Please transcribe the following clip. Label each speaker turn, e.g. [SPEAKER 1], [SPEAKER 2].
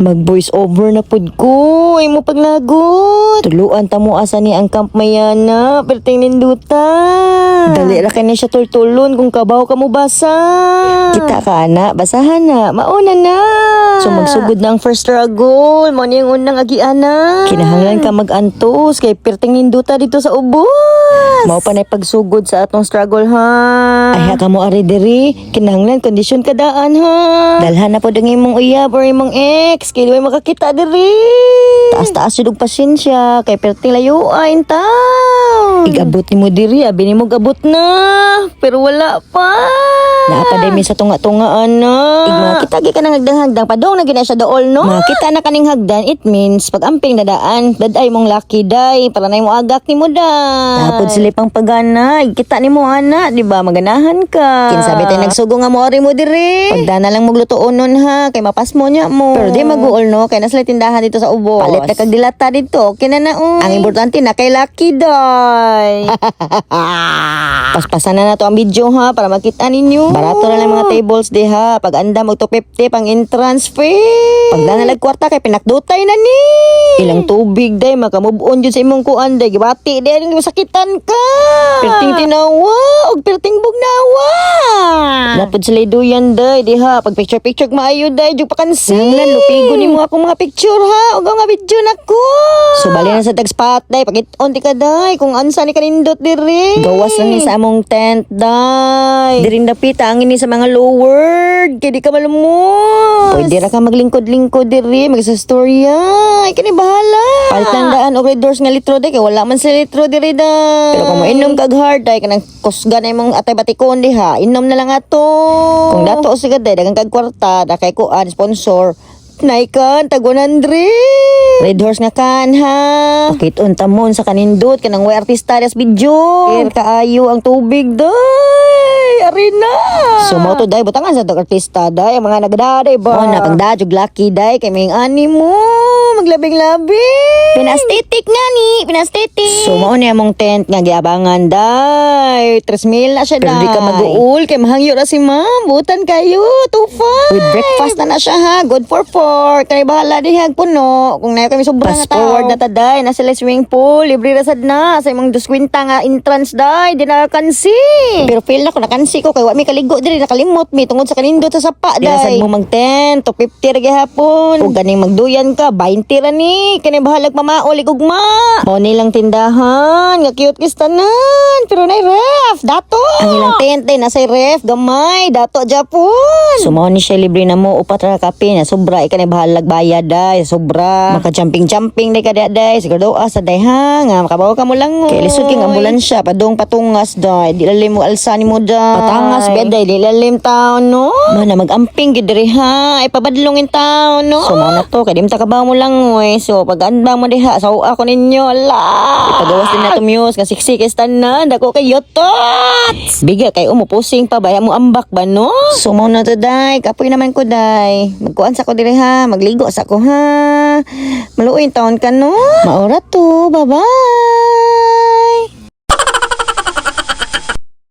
[SPEAKER 1] Mag-voice over na pud ko. Ay mo paglagot. Tuluan ta mo asa ni ang Camp Mayana. Perting ninduta. Dali ra kani siya tultulon kung kabaw ka mo basa. Kita ka na, basahan na. Mauna na. So magsugod na ang first struggle. Mo ni ang unang agiana. Kinahanglan ka mag-antos kay perting ninduta dito sa ubos. Mao pa na pagsugod sa atong struggle ha. Ay ka mo ari diri. Kinahanglan kondisyon ka daan ha. Dalhan na pod ang imong uyab or imong ex. Kaya may makakita diri. Taas-taas yun og pasensya. Kay perting layuan tao. Igabot ni mo diri. Abi ni mo gabot na. Pero wala pa. Naapaday mi sa tunga-tungaan na. Igma kita ka nang hagdang-hagdang. Padong na gina siya dool no. Makita na kaning hagdan. It means pag amping na daan. Daday mong lucky day. Para na mo agak ni mo day. Tapod sila pang pagana. Kita ni mo ana. Diba maganahan ka. Kinsabi tayo nagsugo nga mo ari mo diri. Pagdana lang maglutoon nun ha. Kay mapas mo niya mo. Pero di mag-uol no. Kay nasa tindahan dito sa ubos. Palit na kag dilata dito. Kinanaon. Ang importante na kay lucky day. Paspasan na to ang video ha. Para makita ninyo. Barato na lang mga tables di ha. Pag anda mag 250 pang entrance fee. Pag nalag kwarta kay pinakdutay na ni. Ilang tubig day makamove-on jud sa imong kuan day. Gibati day ning masakitan ka. Perting tinawa og perting bugnawa. Napod sila duyan day di ha. Pag picture maayo day jud pakansin. Lan lupigo nimo ako mga picture ha. Og nga video nako. So bali na sa tag spot day. Pagit-on ti ka day kung ansa ni kanindot diri. Gawas lang ni sa among tent day. Diri dapita ang ini sa mga lowered. Kaya di ka malumos. Pwede ra ka maglingkod-lingkod diri. Magsastorya. Ay kani bahala. Palit lang daan og red doors nga litro day. Kaya wala man sa litro diri day. Pero kung mo inom kag hard day. Kanang kusga na imong atay batikon di ha. Inom na lang ato. Kung dato o sigad day. Dagang kag kwarta. Da kay kuan sponsor. Naikan, tag 100. Red horse nga kan ha. Pakit-on tamon sa kanindot. Kanang way artista das video. Kaya kaayo ang tubig day. Arena. So mo to day. Butangan sa tag artista day. Ang mga nagdaday ba. O na pang dadyog lucky day. Kay may animo. Maglabing-labing. Pinastetik nga ni. Pinastetik. So mo ni among tent nga giabangan day. 3,000 na siya day. Pero di ka mag-uul. Kay mahangyo na si ma'am. Butan kayo. Tufa. With breakfast na siya ha. Good for 4. Kaya bahala di hag puno. Kung na kami sobrang nga tao. Fast forward na taday. Nasa swimming pool. Libre rasad na. Sa imong 250 nga entrance day. Di nakakansi. Pero feel na ko nakansi ko. Kaya wami kaligo diri. Nakalimot mi. Tungod sa kanindot sa sapa day. Di rasad mo mag-10. To 50 ragi hapon. O ganing magduyan ka. 20 rani. Kaya bahalag mamaolig ugma. Mo nilang tindahan. Nga cute kistanan. Pero na ref. Dato. Ang ilang tent day. Nasa ref. Gamay. Dato Japon. So mo ni siya libre na mo. Upat ra kape na sobra ikan bahalag bayad day sobra maka-jumping day kada day siguro sa day ha nga makabaw ka mo lang kay lisod king ambulansya padong patungas day di lalim mo alsa ni mo day patangas beday di lalim taon no mana mag-amping gid diri ha ay pabadlongin taon no so mo na to kay dimta kabaw mo lang oy so pag-andang mo diha sa ako ninyo ala ipagawas din na to muse nga siksik tanan dako kay yotot biga kay umupusing pa baya mo ambak ba no so mo na to day kapoy naman ko day magkuan sa ko diri ha magligo sa ko ha maluoy taon ka no maura to bye bye